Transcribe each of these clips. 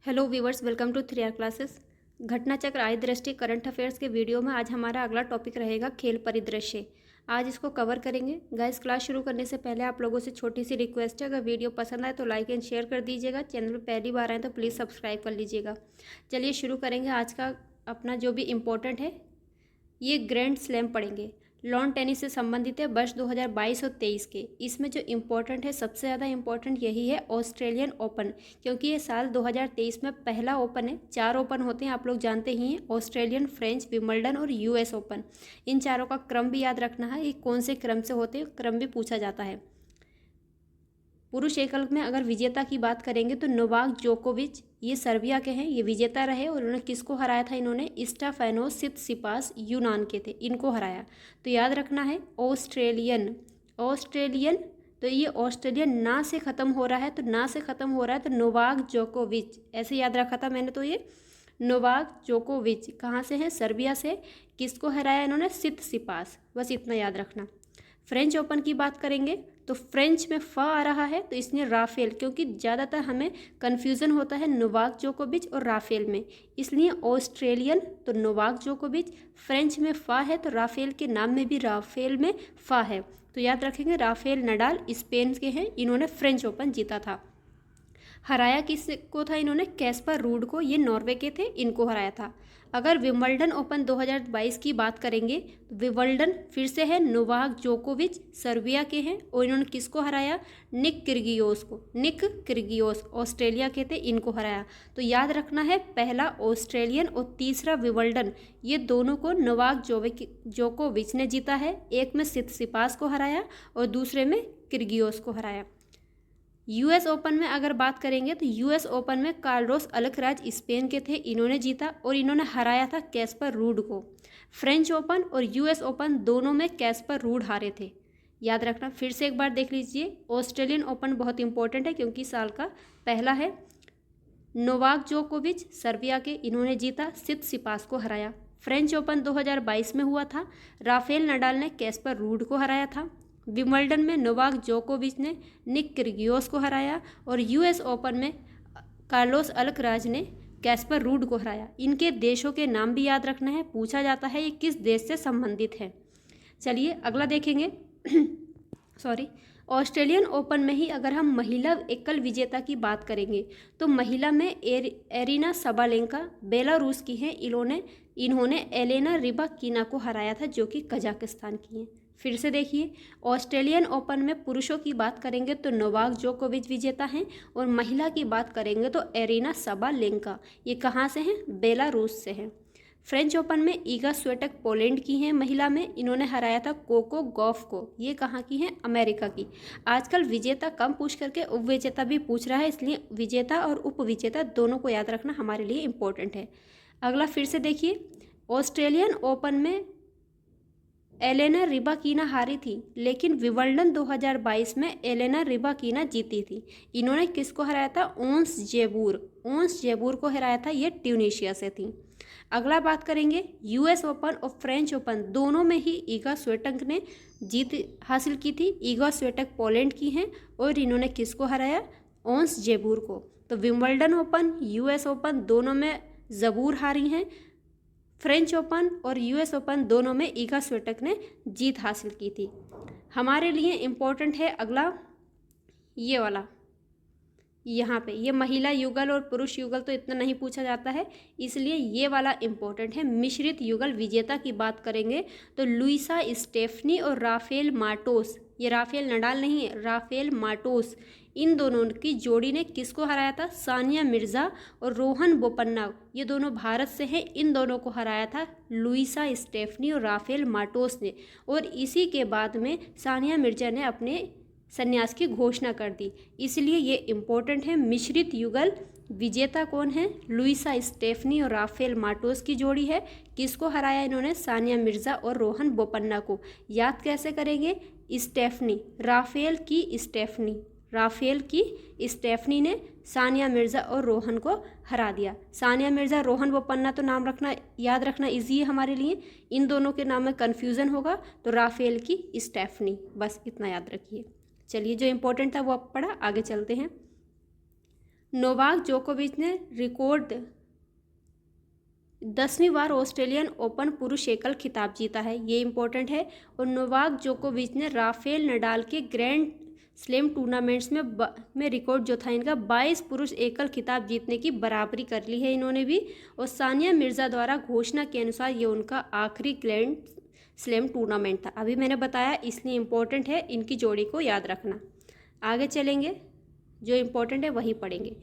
Hello viewers, welcome to 3R classes. घटना चक्र आय दृष्टि करंट अफेयर्स के वीडियो में आज हमारा अगला टॉपिक रहेगा खेल परिदृश्य। आज इसको कवर करेंगे। गाइस, क्लास शुरू करने से पहले आप लोगों से छोटी सी रिक्वेस्ट है, अगर वीडियो पसंद आए तो लाइक एंड शेयर कर दीजिएगा। चैनल पर पहली बार आए तो प्लीज़ सब्सक्राइब कर लीजिएगा। चलिए शुरू करेंगे। आज का अपना जो भी इम्पोर्टेंट है, ये ग्रैंड स्लैम पढ़ेंगे। लॉन टेनिस से संबंधित है, वर्ष 2022 और 23 के। इसमें जो इम्पोर्टेंट है, सबसे ज़्यादा इम्पोर्टेंट यही है ऑस्ट्रेलियन ओपन, क्योंकि ये साल 2023 में पहला ओपन है। 4 ओपन होते हैं, आप लोग जानते ही हैं, ऑस्ट्रेलियन, फ्रेंच, विंबलडन और यूएस ओपन। इन चारों का क्रम भी याद रखना है, ये कौन से क्रम से होते हैं, क्रम भी पूछा जाता है। पुरुष एकल में अगर विजेता की बात करेंगे तो नोवाक जोकोविच, ये सर्बिया के हैं, ये विजेता रहे। और उन्होंने किसको हराया था? इन्होंने स्टेफानोस सित्सिपास, यूनान के थे, इनको हराया। तो याद रखना है ऑस्ट्रेलियन। तो ये ऑस्ट्रेलियन ना से ख़त्म हो रहा है, तो ना से ख़त्म हो रहा है तो नोवाक जोकोविच, ऐसे याद रखा था मैंने। तो ये नोवाक जोकोविच कहाँ से हैं? सर्बिया से। किसको हराया इन्होंने? सित्सिपास, बस इतना याद रखना। फ्रेंच ओपन की बात करेंगे तो फ्रेंच में फ आ रहा है, तो इसने राफेल, क्योंकि ज़्यादातर हमें कन्फ्यूज़न होता है नोवाक जोकोविच और राफेल में, इसलिए ऑस्ट्रेलियन तो नोवाक जोकोविच, फ्रेंच में फ है तो राफेल के नाम में भी राफेल में फ है। तो याद रखेंगे राफेल नडाल स्पेन के हैं, इन्होंने फ्रेंच ओपन जीता था। हराया किसको था इन्होंने? कैस्पर रूड को, ये नॉर्वे के थे, इनको हराया था। अगर विंबलडन ओपन 2022 की बात करेंगे तो विंबलडन फिर से है, नोवाक जोकोविच सर्बिया के हैं, और इन्होंने किसको हराया? निक किर्गियोस को। निक किर्गियोस ऑस्ट्रेलिया के थे, इनको हराया। तो याद रखना है, पहला ऑस्ट्रेलियन और तीसरा विंबलडन, ये दोनों को नोवाक जोकोविच ने जीता है। एक में सित्सिपास को हराया और दूसरे में किर्गियोस को हराया। यूएस ओपन में अगर बात करेंगे तो यूएस ओपन में कार्लोस अल्कराज स्पेन के थे, इन्होंने जीता और इन्होंने हराया था कैस्पर रूड को। फ्रेंच ओपन और यूएस ओपन दोनों में कैस्पर रूड हारे थे, याद रखना। फिर से एक बार देख लीजिए, ऑस्ट्रेलियन ओपन बहुत इंपॉर्टेंट है क्योंकि साल का पहला है। नोवाक जोकोविच सर्बिया के, इन्होंने जीता, सित्सिपास को हराया। फ्रेंच ओपन 2022 में हुआ था, राफेल नडाल ने कैस्पर रूड को हराया था। विंबलडन में नोवाक जोकोविच ने निक किर्गियोस को हराया और यूएस ओपन में कार्लोस अल्कराज ने कैस्पर रूड को हराया। इनके देशों के नाम भी याद रखना है, पूछा जाता है ये किस देश से संबंधित है। चलिए अगला देखेंगे। सॉरी, ऑस्ट्रेलियन ओपन में ही अगर हम महिला एकल विजेता की बात करेंगे तो महिला में एरिना सबालेंका बेलारूस की हैं, इन्होंने एलेना रिबाकिना को हराया था, जो कि कजाकिस्तान की हैं। फिर से देखिए, ऑस्ट्रेलियन ओपन में पुरुषों की बात करेंगे तो नोवाक जोकोविच विजेता हैं, और महिला की बात करेंगे तो एरिना सबालेंका, ये कहाँ से हैं? बेलारूस से हैं। फ्रेंच ओपन में ईगा स्वेटेक पोलैंड की हैं, महिला में, इन्होंने हराया था कोको गॉफ को, ये कहाँ की हैं? अमेरिका की। आजकल विजेता कम पूछ करके उपविजेता भी पूछ रहा है, इसलिए विजेता और उपविजेता दोनों को याद रखना हमारे लिए इम्पोर्टेंट है। अगला फिर से देखिए, ऑस्ट्रेलियन ओपन में एलेना रिबाकिना हारी थी, लेकिन विंबलडन 2022 में एलेना रिबाकिना जीती थी। इन्होंने किसको हराया था? ओंस जेबूर को हराया था, ये ट्यूनीशिया से थी। अगला बात करेंगे, यूएस ओपन और फ्रेंच ओपन दोनों में ही ईगा स्वेटेक ने जीत हासिल की थी। ईगा स्वेटेक पोलैंड की हैं और इन्होंने किसको हराया? ओंस जेबूर को। तो विंबलडन ओपन, यूएस ओपन दोनों में जबूर हारी हैं। फ्रेंच ओपन और यूएस ओपन दोनों में ईगा स्वेटेक ने जीत हासिल की थी। हमारे लिए इम्पोर्टेंट है अगला ये वाला, यहाँ पे ये महिला युगल और पुरुष युगल तो इतना नहीं पूछा जाता है, इसलिए ये वाला इम्पोर्टेंट है। मिश्रित युगल विजेता की बात करेंगे तो लुइसा स्टेफनी और राफेल माटोस, ये राफेल नडाल नहीं है, राफेल माटोस, इन दोनों की जोड़ी ने किसको हराया था? सानिया मिर्ज़ा और रोहन बोपन्ना, ये दोनों भारत से हैं, इन दोनों को हराया था लुइसा स्टेफनी और राफेल माटोस ने। और इसी के बाद में सानिया मिर्ज़ा ने अपने संन्यास की घोषणा कर दी, इसलिए ये इम्पोर्टेंट है। मिश्रित युगल विजेता कौन है? लुइसा स्टेफनी और राफेल माटोस की जोड़ी है। किसको हराया इन्होंने? सानिया मिर्ज़ा और रोहन बोपन्ना को। याद कैसे करेंगे? स्टेफनी, राफेल की स्टेफनी ने सानिया मिर्ज़ा और रोहन को हरा दिया। सानिया मिर्ज़ा, रोहन बोपन्ना तो नाम रखना, याद रखना इजी है हमारे लिए। इन दोनों के नाम में कन्फ्यूज़न होगा तो राफेल की स्टेफनी, बस इतना याद रखिए। चलिए, जो इम्पोर्टेंट था वो अब पढ़ा, आगे चलते हैं। नोवाक जोकोविच ने रिकॉर्ड 10वीं बार ऑस्ट्रेलियन ओपन पुरुष एकल खिताब जीता है, ये इंपॉर्टेंट है। और नोवाक जोकोविच ने राफेल नडाल के ग्रैंड स्लैम टूर्नामेंट्स में रिकॉर्ड जो था इनका 22 पुरुष एकल खिताब जीतने की बराबरी कर ली है इन्होंने भी। और सानिया मिर्ज़ा द्वारा घोषणा के अनुसार ये उनका आखिरी ग्रैंड स्लैम टूर्नामेंट था। अभी मैंने बताया इसलिए इम्पोर्टेंट है, इनकी जोड़ी को याद रखना। आगे चलेंगे, जो इम्पोर्टेंट है वही पढ़ेंगे।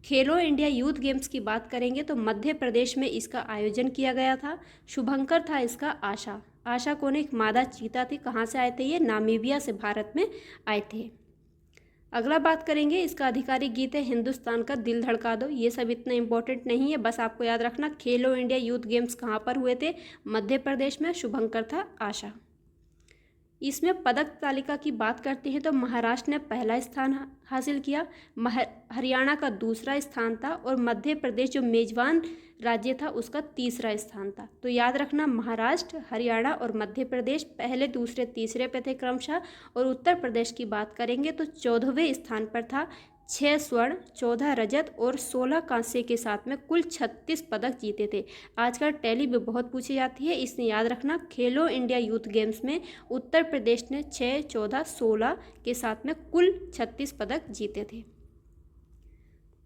खेलो इंडिया यूथ गेम्स की बात करेंगे तो मध्य प्रदेश में इसका आयोजन किया गया था। शुभंकर था इसका आशा। आशा कौन एक मादा चीता थी। कहाँ से आए थे ये? नामीबिया से भारत में आए थे। अगला बात करेंगे, इसका आधिकारिक गीत है हिंदुस्तान का दिल धड़का दो। ये सब इतना इंपॉर्टेंट नहीं है, बस आपको याद रखना खेलो इंडिया यूथ गेम्स कहाँ पर हुए थे? मध्य प्रदेश में। शुभंकर था आशा। इसमें पदक तालिका की बात करते हैं तो महाराष्ट्र ने पहला स्थान हासिल किया, हरियाणा का दूसरा स्थान था और मध्य प्रदेश जो मेजबान राज्य था उसका तीसरा स्थान था। तो याद रखना महाराष्ट्र, हरियाणा और मध्य प्रदेश पहले, दूसरे, तीसरे पे थे क्रमशः। और उत्तर प्रदेश की बात करेंगे तो 14वें स्थान पर था। 6 स्वर्ण, 14 रजत और 16 कांस्य के साथ में कुल 36 पदक जीते थे। आजकल टैली भी बहुत पूछी जाती है, इसलिए याद रखना खेलो इंडिया यूथ गेम्स में उत्तर प्रदेश ने 6, 14, 16 के साथ में कुल 36 पदक जीते थे।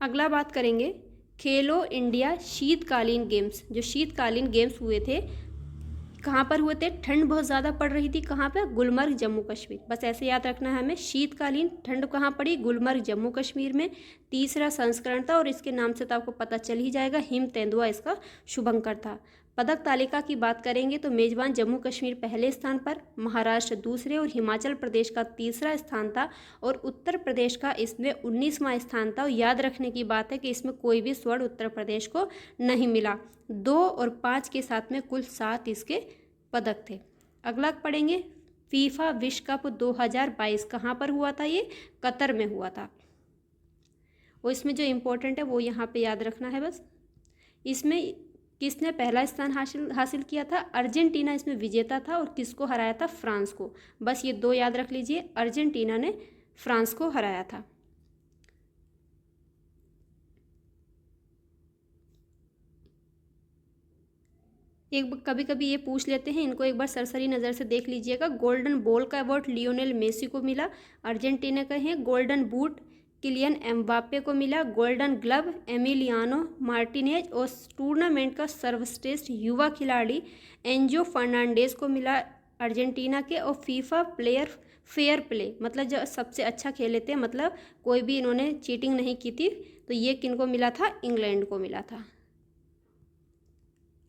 अगला बात करेंगे खेलो इंडिया शीतकालीन गेम्स। जो शीतकालीन गेम्स हुए थे कहाँ पर हुए थे? ठंड बहुत ज़्यादा पड़ रही थी, कहाँ पे? गुलमर्ग जम्मू कश्मीर। बस ऐसे याद रखना है हमें। शीतकालीन ठंड कहाँ पड़ी? गुलमर्ग जम्मू कश्मीर में। तीसरा संस्करण था और इसके नाम से तो आपको पता चल ही जाएगा, हिम तेंदुआ इसका शुभंकर था। पदक तालिका की बात करेंगे तो मेजबान जम्मू कश्मीर पहले स्थान पर, महाराष्ट्र दूसरे और हिमाचल प्रदेश का तीसरा स्थान था और उत्तर प्रदेश का इसमें 19वां स्थान था। और याद रखने की बात है कि इसमें कोई भी स्वर्ण उत्तर प्रदेश को नहीं मिला। 2 और 5 के साथ में कुल 7 इसके पदक थे। अगला पढ़ेंगे फीफा विश्व कप 2022 कहाँ पर हुआ था? ये कतर में हुआ था। और इसमें जो इम्पोर्टेंट है वो यहाँ पे याद रखना है बस। इसमें किसने पहला स्थान हासिल किया था? अर्जेंटीना इसमें विजेता था और किसको हराया था? फ्रांस को। बस ये 2 याद रख लीजिए, अर्जेंटीना ने फ्रांस को हराया था। एक कभी कभी ये पूछ लेते हैं, इनको एक बार सरसरी नज़र से देख लीजिएगा। गोल्डन बॉल का अवार्ड लियोनेल मेसी को मिला, अर्जेंटीना का है। गोल्डन बूट किलियन एम्बाप्पे को मिला। Golden glove Emiliano Martinez. और टूर्नामेंट का सर्वश्रेष्ठ युवा खिलाड़ी एंजो फर्नांडेज को मिला अर्जेंटीना के। और फीफा प्लेयर फेयर प्ले मतलब जो सबसे अच्छा खेले थे, मतलब कोई भी इन्होंने चीटिंग नहीं की थी, तो ये किनको मिला था? इंग्लैंड को मिला था।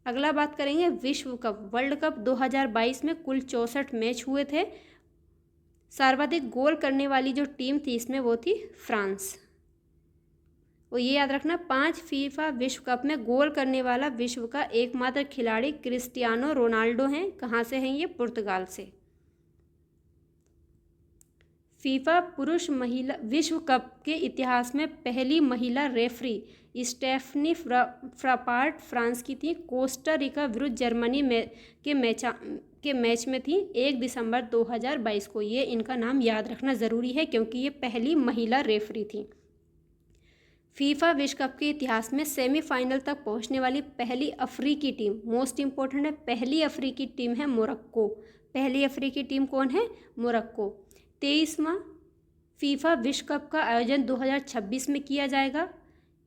अगला बात करेंगे विश्व कप वर्ल्ड कप 2022 में कुल 64 मैच हुए थे। सर्वाधिक गोल करने वाली जो टीम थी इसमें वो थी फ्रांस। और ये याद रखना 5 फीफा विश्व कप में गोल करने वाला विश्व का एकमात्र खिलाड़ी क्रिस्टियानो रोनाल्डो हैं। कहाँ से हैं ये? पुर्तगाल से। फीफा पुरुष महिला विश्व कप के इतिहास में पहली महिला रेफरी स्टेफनी फ्रापार्ट फ्रांस की थी। कोस्टा रिका विरुद्ध जर्मनी के मैच में थी 1 दिसंबर 2022 को। ये इनका नाम याद रखना ज़रूरी है क्योंकि ये पहली महिला रेफरी थी। फीफा विश्व कप के इतिहास में सेमीफाइनल तक पहुंचने वाली पहली अफ्रीकी टीम, मोस्ट इम्पोर्टेंट है, पहली अफ्रीकी टीम है मोरक्को। पहली अफ्रीकी टीम कौन है? मोरक्को। 23वां फीफा विश्व कप का आयोजन 2026 में किया जाएगा।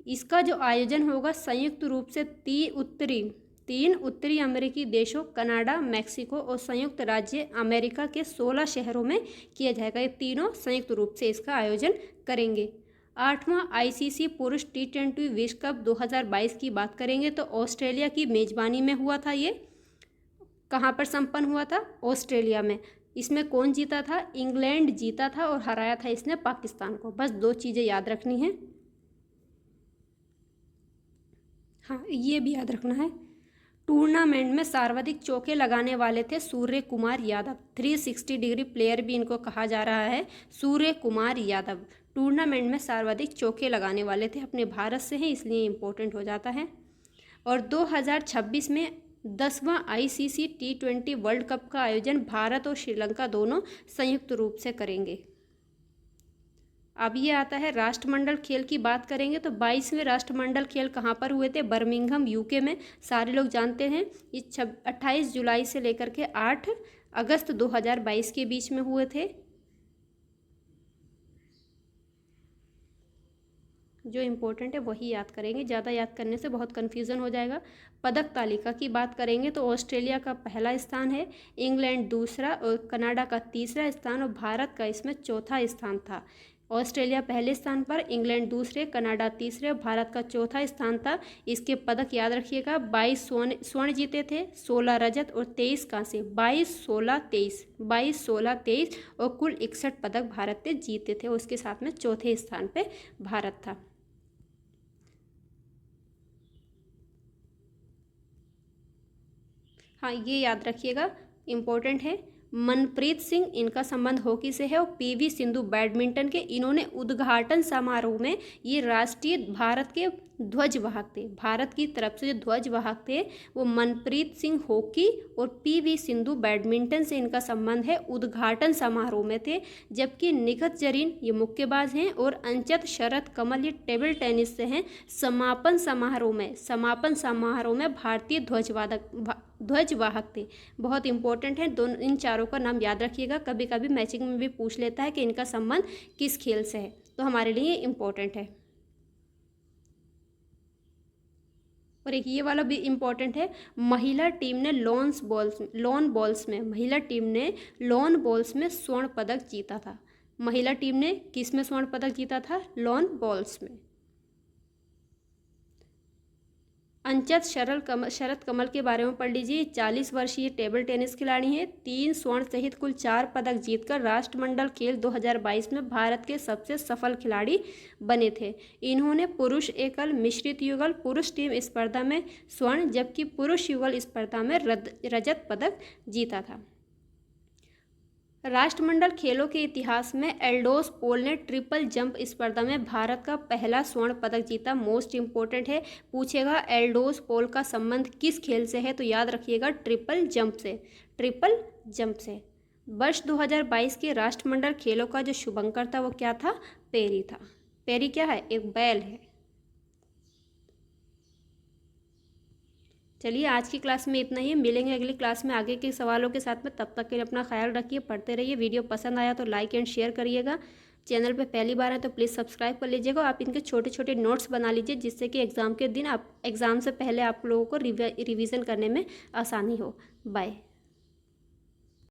इसका जो आयोजन होगा संयुक्त रूप से 3 उत्तरी अमेरिकी देशों कनाडा, मैक्सिको और संयुक्त राज्य अमेरिका के 16 शहरों में किया जाएगा। ये तीनों संयुक्त रूप से इसका आयोजन करेंगे। 8वां आईसीसी पुरुष T20 विश्व कप 2022 की बात करेंगे तो ऑस्ट्रेलिया की मेजबानी में हुआ था। ये कहाँ पर संपन्न हुआ था? ऑस्ट्रेलिया में। इसमें कौन जीता था? इंग्लैंड जीता था और हराया था इसने पाकिस्तान को। बस 2 चीज़ें याद रखनी है। हाँ, ये भी याद रखना है। टूर्नामेंट में सर्वाधिक चौके लगाने वाले थे सूर्य कुमार यादव। 360 डिग्री प्लेयर भी इनको कहा जा रहा है। सूर्य कुमार यादव टूर्नामेंट में सर्वाधिक चौके लगाने वाले थे, अपने भारत से हैं इसलिए इम्पोर्टेंट हो जाता है। और 2026 में 10वां आईसीसी T20 वर्ल्ड कप का आयोजन भारत और श्रीलंका दोनों संयुक्त रूप से करेंगे। अब ये आता है राष्ट्रमंडल खेल की बात करेंगे तो 22वें राष्ट्रमंडल खेल कहाँ पर हुए थे? बर्मिंघम यूके में, सारे लोग जानते हैं। ये 28 जुलाई से लेकर के 8 अगस्त 2022 के बीच में हुए थे। जो इम्पोर्टेंट है वही याद करेंगे, ज़्यादा याद करने से बहुत कन्फ्यूज़न हो जाएगा। पदक तालिका की बात करेंगे तो ऑस्ट्रेलिया का पहला स्थान है, इंग्लैंड दूसरा और कनाडा का तीसरा स्थान और भारत का इसमें चौथा स्थान था। ऑस्ट्रेलिया पहले स्थान पर, इंग्लैंड दूसरे, कनाडा तीसरे और भारत का चौथा स्थान था। इसके पदक याद रखिएगा, 22 स्वर्ण जीते थे, 16 रजत और 23 कांस्य। 22, 16, 23, 22, 16, 23 और कुल 61 पदक भारत ने जीते थे। उसके साथ में चौथे स्थान पे भारत था। हाँ, ये याद रखिएगा, इम्पोर्टेंट है। मनप्रीत सिंह, इनका संबंध हॉकी से है, और पीवी सिंधु बैडमिंटन के। इन्होंने उद्घाटन समारोह में ये राष्ट्रीय भारत के ध्वजवाहक थे। भारत की तरफ से जो ध्वजवाहक थे वो मनप्रीत सिंह हॉकी और पीवी सिंधु बैडमिंटन से इनका संबंध है, उद्घाटन समारोह में थे। जबकि निखत जरीन ये मुक्केबाज हैं और अंचत शरद कमल ये टेबल टेनिस से हैं। समापन समारोह में भारतीय ध्वजवाहक थे। बहुत इंपॉर्टेंट है, दोनों इन चारों का नाम याद रखिएगा। कभी कभी मैचिंग में भी पूछ लेता है कि इनका संबंध किस खेल से है, तो हमारे लिए इम्पोर्टेंट है। और एक ये वाला भी इम्पोर्टेंट है, महिला टीम ने लॉन बॉल्स में स्वर्ण पदक जीता था। महिला टीम ने किस में स्वर्ण पदक जीता था? लॉन बॉल्स में। अंचत शरद कमल के बारे में पढ़ लीजिए। 40 वर्षीय टेबल टेनिस खिलाड़ी हैं। 3 स्वर्ण सहित कुल 4 पदक जीतकर राष्ट्रमंडल खेल 2022 में भारत के सबसे सफल खिलाड़ी बने थे। इन्होंने पुरुष एकल, मिश्रित युगल, पुरुष टीम स्पर्धा में स्वर्ण जबकि पुरुष युगल स्पर्धा में रजत पदक जीता था। राष्ट्रमंडल खेलों के इतिहास में एल्डोस पोल ने ट्रिपल जंप स्पर्धा में भारत का पहला स्वर्ण पदक जीता। मोस्ट इंपोर्टेंट है, पूछेगा एल्डोस पोल का संबंध किस खेल से है, तो याद रखिएगा ट्रिपल जंप से। वर्ष 2022 के राष्ट्रमंडल खेलों का जो शुभंकर था वो क्या था? पेरी था। पेरी क्या है? एक बैल है। चलिए, आज की क्लास में इतना ही। मिलेंगे अगली क्लास में आगे के सवालों के साथ में। तब तक के लिए अपना ख्याल रखिए, पढ़ते रहिए। वीडियो पसंद आया तो लाइक एंड शेयर करिएगा। चैनल पे पहली बार है तो प्लीज़ सब्सक्राइब कर लीजिएगा। आप इनके छोटे छोटे नोट्स बना लीजिए जिससे कि एग्ज़ाम के दिन एग्ज़ाम से पहले आप लोगों को रिवीजन करने में आसानी हो। बाय।